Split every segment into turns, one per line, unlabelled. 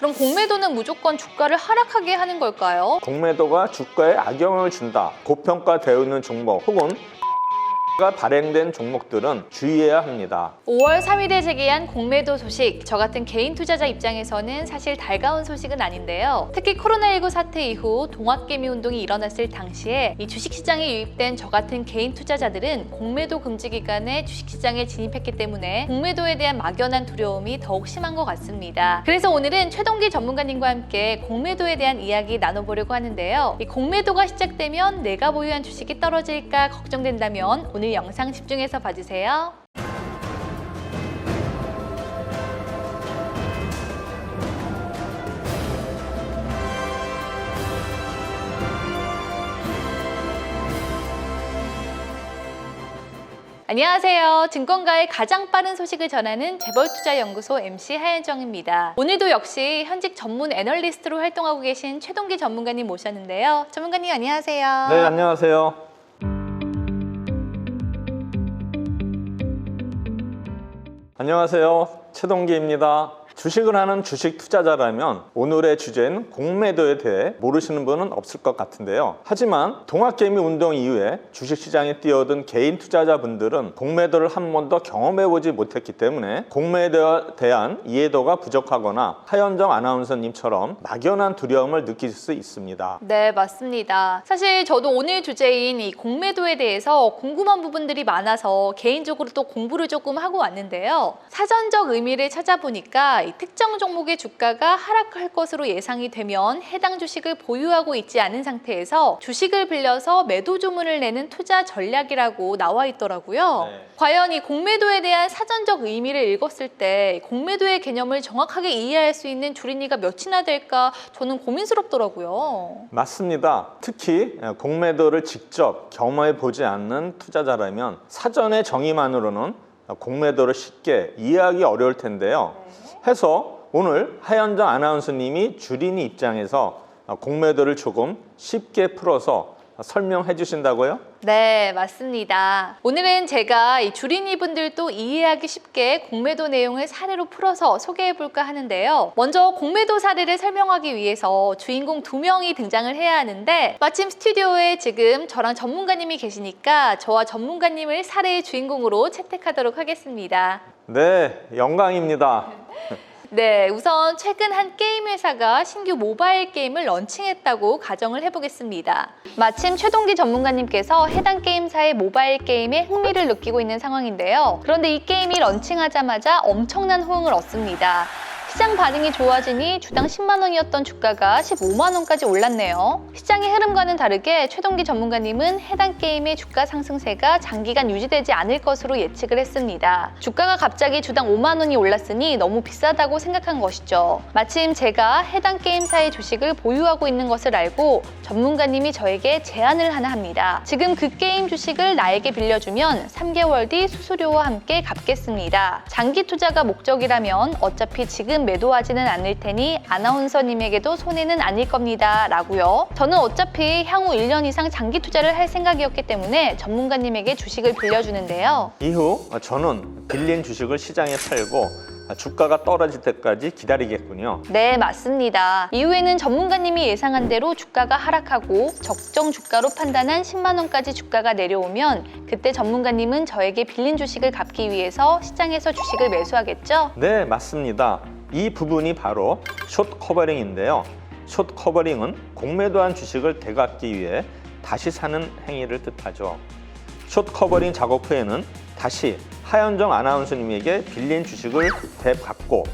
그럼 공매도는 무조건 주가를 하락하게 하는 걸까요?
공매도가 주가에 악영향을 준다, 고평가되어 있는 종목 혹은 가 발행된 종목들은 주의해야 합니다.
5월 3일에 제기한 공매도 소식, 저 같은 개인 투자자 입장에서는 사실 달가운 소식은 아닌데요. 특히 코로나19 사태 이후 동학개미 운동이 일어났을 당시에 이 주식시장에 유입된 저 같은 개인 투자자들은 공매도 금지 기간에 주식시장에 진입했기 때문에 공매도에 대한 막연한 두려움이 더욱 심한 것 같습니다. 그래서 오늘은 최동기 전문가님과 함께 공매도에 대한 이야기 나눠보려고 하는데요. 이 공매도가 시작되면 내가 보유한 주식이 떨어질까 걱정된다면 오늘 영상 집중해서 봐주세요. 안녕하세요. 증권가의 가장 빠른 소식을 전하는 재벌투자연구소 MC 하현정입니다. 오늘도 역시 현직 전문 애널리스트로 활동하고 계신 최동기 전문가님 모셨는데요. 전문가님 안녕하세요.
네, 안녕하세요. 안녕하세요. 최동기입니다. 주식을 하는 주식 투자자라면 오늘의 주제는 공매도에 대해 모르시는 분은 없을 것 같은데요. 하지만 동학개미 운동 이후에 주식시장에 뛰어든 개인 투자자분들은 공매도를 한 번도 경험해보지 못했기 때문에 공매도에 대한 이해도가 부족하거나 하현정 아나운서님처럼 막연한 두려움을 느낄 수 있습니다.
네, 맞습니다. 사실 저도 오늘 주제인 이 공매도에 대해서 궁금한 부분들이 많아서 개인적으로 또 공부를 조금 하고 왔는데요. 사전적 의미를 찾아보니까 이 특정 종목의 주가가 하락할 것으로 예상이 되면 해당 주식을 보유하고 있지 않은 상태에서 주식을 빌려서 매도 주문을 내는 투자 전략이라고 나와 있더라고요.
네.
과연 이 공매도에 대한 사전적 의미를 읽었을 때 공매도의 개념을 정확하게 이해할 수 있는 줄임말가 몇이나 될까 저는 고민스럽더라고요.
맞습니다. 특히 공매도를 직접 경험해 보지 않는 투자자라면 사전의 정의만으로는 공매도를 쉽게 이해하기 어려울 텐데요. 해서 오늘 하현정 아나운서님이 주린이 입장에서 공매도를 조금 쉽게 풀어서 설명해 주신다고요?
네, 맞습니다. 오늘은 제가 이 주린이 분들도 이해하기 쉽게 공매도 내용을 사례로 풀어서 소개해 볼까 하는데요. 먼저 공매도 사례를 설명하기 위해서 주인공 2명이 등장을 해야 하는데 마침 스튜디오에 지금 저랑 전문가님이 계시니까 저와 전문가님을 사례의 주인공으로 채택하도록 하겠습니다.
네, 영광입니다.
네, 우선 최근 한 게임 회사가 신규 모바일 게임을 런칭했다고 가정을 해보겠습니다. 마침 최동기 전문가님께서 해당 게임사의 모바일 게임에 흥미를 느끼고 있는 상황인데요. 그런데 이 게임이 런칭하자마자 엄청난 호응을 얻습니다. 시장 반응이 좋아지니 주당 10만 원이었던 주가가 15만 원까지 올랐네요. 시장의 흐름과는 다르게 최동기 전문가님은 해당 게임의 주가 상승세가 장기간 유지되지 않을 것으로 예측을 했습니다. 주가가 갑자기 주당 5만 원이 올랐으니 너무 비싸다고 생각한 것이죠. 마침 제가 해당 게임사의 주식을 보유하고 있는 것을 알고 전문가님이 저에게 제안을 하나 합니다. 지금 그 게임 주식을 나에게 빌려주면 3개월 뒤 수수료와 함께 갚겠습니다. 장기 투자가 목적이라면 어차피 지금 매도하지는 않을 테니 아나운서님에게도 손해는 아닐 겁니다 라고요. 저는 어차피 향후 1년 이상 장기 투자를 할 생각이었기 때문에 전문가님에게 주식을 빌려주는데요.
이후 저는 빌린 주식을 시장에 팔고 주가가 떨어질 때까지 기다리겠군요.
네, 맞습니다. 이후에는 전문가님이 예상한 대로 주가가 하락하고 적정 주가로 판단한 10만 원까지 주가가 내려오면 그때 전문가님은 저에게 빌린 주식을 갚기 위해서 시장에서 주식을 매수하겠죠?
네, 맞습니다. 이 부분이 바로 숏 커버링인데요. 숏 커버링은 공매도한 주식을 되갚기 위해 다시 사는 행위를 뜻하죠. 숏 커버링 작업 후에는 다시 하현정 아나운서님에게 빌린 주식을 되갚고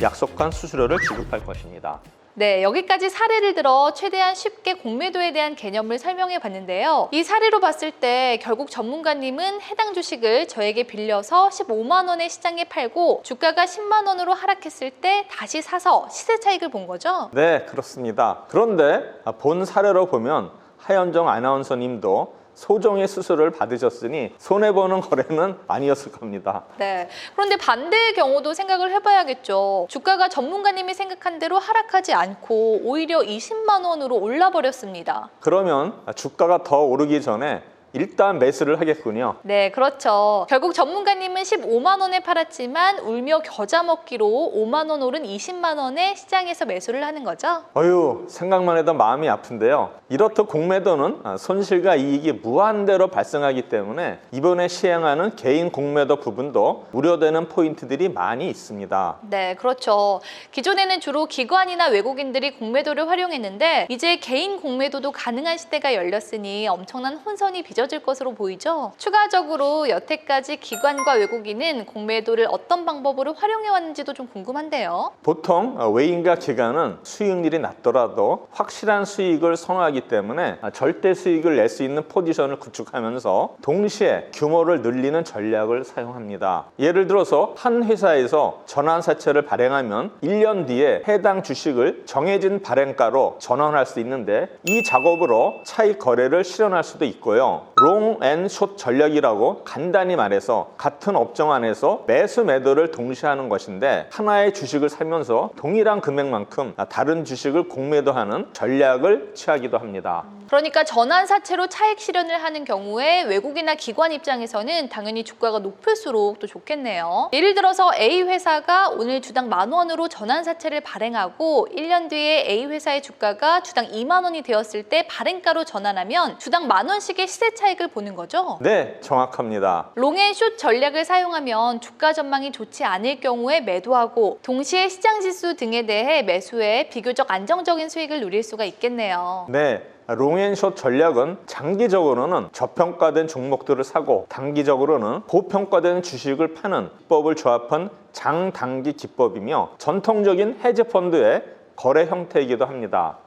약속한 수수료를 지급할 것입니다.
네, 여기까지 사례를 들어 최대한 쉽게 공매도에 대한 개념을 설명해 봤는데요. 이 사례로 봤을 때 결국 전문가님은 해당 주식을 저에게 빌려서 15만 원에 시장에 팔고 주가가 10만 원으로 하락했을 때 다시 사서 시세 차익을 본 거죠?
네, 그렇습니다. 그런데 본 사례로 보면 하현정 아나운서님도 소정의 수수료를 받으셨으니 손해보는 거래는 아니었을 겁니다.
네. 그런데 반대의 경우도 생각을 해봐야겠죠. 주가가 전문가님이 생각한 대로 하락하지 않고 오히려 20만 원으로 올라버렸습니다.
그러면 주가가 더 오르기 전에 일단 매수를 하겠군요.
네, 그렇죠. 결국 전문가님은 15만 원에 팔았지만 울며 겨자 먹기로 5만 원 오른 20만 원에 시장에서 매수를 하는 거죠.
어휴, 생각만 해도 마음이 아픈데요. 이렇듯 공매도는 손실과 이익이 무한대로 발생하기 때문에 이번에 시행하는 개인 공매도 부분도 우려되는 포인트들이 많이 있습니다.
네, 그렇죠. 기존에는 주로 기관이나 외국인들이 공매도를 활용했는데 이제 개인 공매도도 가능한 시대가 열렸으니 엄청난 혼선이 빚어질 것으로 보이죠. 추가적으로 여태까지 기관과 외국인은 공매도를 어떤 방법으로 활용해왔는지도 좀 궁금한데요.
보통 외인과 기관은 수익률이 낮더라도 확실한 수익을 선호하기 때문에 절대 수익을 낼 수 있는 포지션을 구축하면서 동시에 규모를 늘리는 전략을 사용합니다. 예를 들어서 한 회사에서 전환사채를 발행하면 1년 뒤에 해당 주식을 정해진 발행가로 전환할 수 있는데 이 작업으로 차익 거래를 실현할 수도 있고요. 롱 앤 숏 전략이라고 간단히 말해서 같은 업종 안에서 매수 매도를 동시에 하는 것인데 하나의 주식을 사면서 동일한 금액만큼 다른 주식을 공매도하는 전략을 취하기도 합니다.
그러니까 전환사채로 차익 실현을 하는 경우에 외국이나 기관 입장에서는 당연히 주가가 높을수록 또 좋겠네요. 예를 들어서 A 회사가 오늘 주당 10,000원으로 전환사채를 발행하고 1년 뒤에 A 회사의 주가가 주당 2만 원이 되었을 때 발행가로 전환하면 주당 10,000원씩의 시세 차익을 보는 거죠?
네, 정확합니다.
롱앤숏 전략을 사용하면 주가 전망이 좋지 않을 경우에 매도하고 동시에 시장 지수 등에 대해 매수해 비교적 안정적인 수익을 누릴 수가 있겠네요.
네. 롱앤숏 전략은 장기적으로는 저평가된 종목들을 사고 단기적으로는 고평가된 주식을 파는 기법을 조합한 장단기 기법이며 전통적인 헤지펀드의 거래 형태이기도 합니다.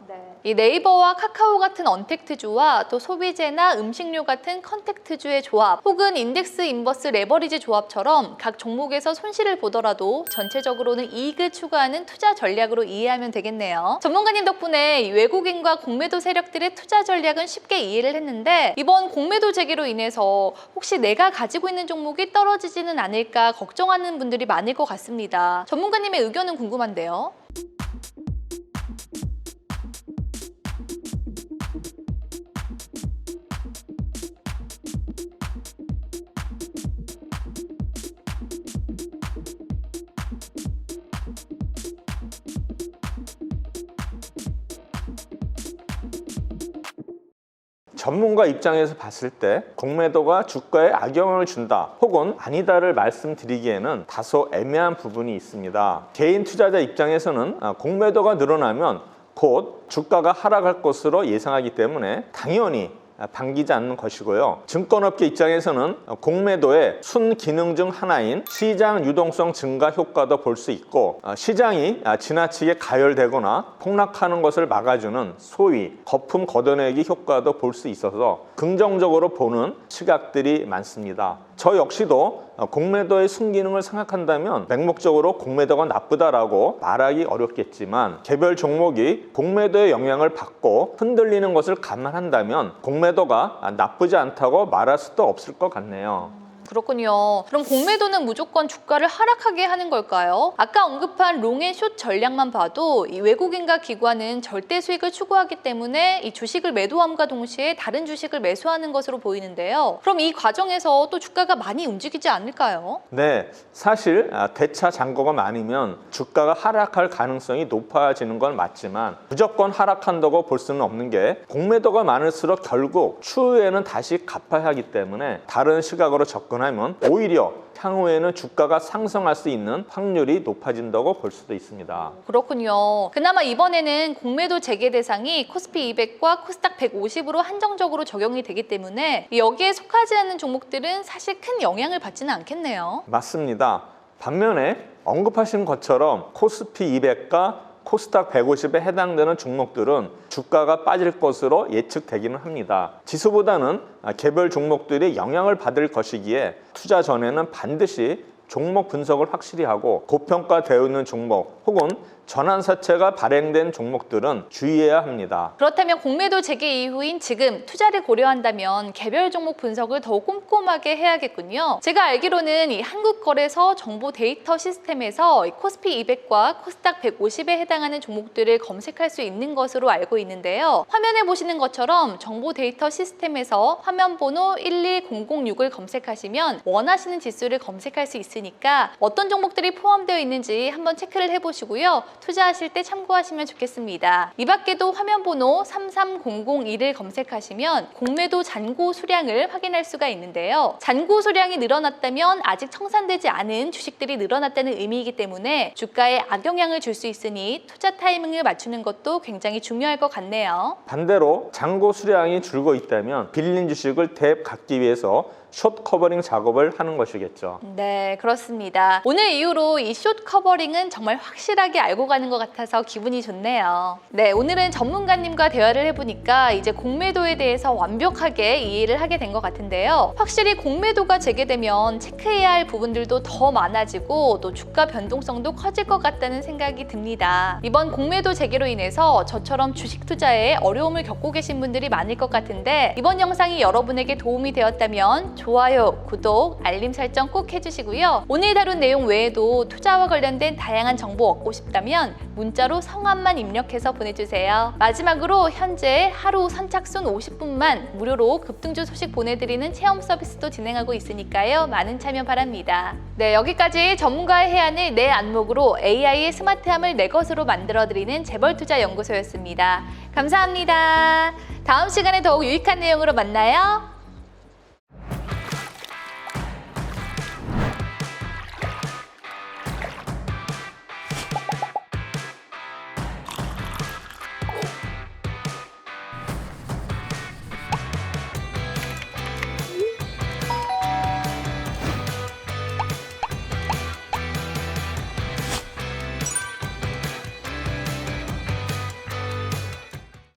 이 네이버와 카카오 같은 언택트주와 또 소비재나 음식료 같은 컨택트주의 조합 혹은 인덱스 인버스 레버리지 조합처럼 각 종목에서 손실을 보더라도 전체적으로는 이익을 추구하는 투자 전략으로 이해하면 되겠네요. 전문가님 덕분에 이 외국인과 공매도 세력들의 투자 전략은 쉽게 이해를 했는데 이번 공매도 재개로 인해서 혹시 내가 가지고 있는 종목이 떨어지지는 않을까 걱정하는 분들이 많을 것 같습니다. 전문가님의 의견은 궁금한데요.
전문가 입장에서 봤을 때 공매도가 주가에 악영향을 준다 혹은 아니다를 말씀드리기에는 다소 애매한 부분이 있습니다. 개인 투자자 입장에서는 공매도가 늘어나면 곧 주가가 하락할 것으로 예상하기 때문에 당연히 반기지 않는 것이고요. 증권업계 입장에서는 공매도의 순기능 중 하나인 시장 유동성 증가 효과도 볼 수 있고 시장이 지나치게 가열되거나 폭락하는 것을 막아주는 소위 거품 걷어내기 효과도 볼 수 있어서 긍정적으로 보는 시각들이 많습니다. 저 역시도 공매도의 순기능을 생각한다면 맹목적으로 공매도가 나쁘다라고 말하기 어렵겠지만 개별 종목이 공매도의 영향을 받고 흔들리는 것을 감안한다면 공매도가 나쁘지 않다고 말할 수도 없을 것 같네요.
그렇군요. 그럼 공매도는 무조건 주가를 하락하게 하는 걸까요? 아까 언급한 롱앤숏 전략만 봐도 이 외국인과 기관은 절대 수익을 추구하기 때문에 이 주식을 매도함과 동시에 다른 주식을 매수하는 것으로 보이는데요. 그럼 이 과정에서 또 주가가 많이 움직이지 않을까요?
네, 사실 대차 잔고가 많으면 주가가 하락할 가능성이 높아지는 건 맞지만 무조건 하락한다고 볼 수는 없는 게 공매도가 많을수록 결국 추후에는 다시 갚아야 하기 때문에 다른 시각으로 접근하면 오히려 향후에는 주가가 상승할 수 있는 확률이 높아진다고 볼 수도 있습니다.
그렇군요. 그나마 이번에는 공매도 재개 대상이 코스피 200과 코스닥 150으로 한정적으로 적용이 되기 때문에 여기에 속하지 않는 종목들은 사실 큰 영향을 받지는 않겠네요.
맞습니다. 반면에 언급하신 것처럼 코스피 200과 코스닥 150에 해당되는 종목들은 주가가 빠질 것으로 예측되기는 합니다. 지수보다는 개별 종목들이 영향을 받을 것이기에 투자 전에는 반드시 종목 분석을 확실히 하고 고평가되어 있는 종목 혹은 전환사채가 발행된 종목들은 주의해야 합니다.
그렇다면 공매도 재개 이후인 지금 투자를 고려한다면 개별 종목 분석을 더욱 꼼꼼하게 해야겠군요. 제가 알기로는 이 한국거래소 정보 데이터 시스템에서 이 코스피 200과 코스닥 150에 해당하는 종목들을 검색할 수 있는 것으로 알고 있는데요. 화면에 보시는 것처럼 정보 데이터 시스템에서 화면 번호 11006을 검색하시면 원하시는 지수를 검색할 수 있으니까 어떤 종목들이 포함되어 있는지 한번 체크를 해보시고요. 투자하실 때 참고하시면 좋겠습니다. 이 밖에도 화면 번호 33002를 검색하시면 공매도 잔고 수량을 확인할 수가 있는데요. 잔고 수량이 늘어났다면 아직 청산되지 않은 주식들이 늘어났다는 의미이기 때문에 주가에 악영향을 줄 수 있으니 투자 타이밍을 맞추는 것도 굉장히 중요할 것 같네요.
반대로 잔고 수량이 줄고 있다면 빌린 주식을 대입 갖기 위해서 숏 커버링 작업을 하는 것이겠죠.
네, 그렇습니다. 오늘 이후로 이 숏 커버링은 정말 확실하게 알고 가는 것 같아서 기분이 좋네요. 네, 오늘은 전문가님과 대화를 해보니까 이제 공매도에 대해서 완벽하게 이해를 하게 된 것 같은데요. 확실히 공매도가 재개되면 체크해야 할 부분들도 더 많아지고 또 주가 변동성도 커질 것 같다는 생각이 듭니다. 이번 공매도 재개로 인해서 저처럼 주식 투자에 어려움을 겪고 계신 분들이 많을 것 같은데 이번 영상이 여러분에게 도움이 되었다면 좋아요, 구독, 알림 설정 꼭 해주시고요. 오늘 다룬 내용 외에도 투자와 관련된 다양한 정보 얻고 싶다면 문자로 성함만 입력해서 보내주세요. 마지막으로 현재 하루 선착순 50분만 무료로 급등주 소식 보내드리는 체험 서비스도 진행하고 있으니까요. 많은 참여 바랍니다. 네, 여기까지 전문가의 해안을 내 안목으로 AI의 스마트함을 내 것으로 만들어드리는 재벌투자연구소였습니다. 감사합니다. 다음 시간에 더욱 유익한 내용으로 만나요.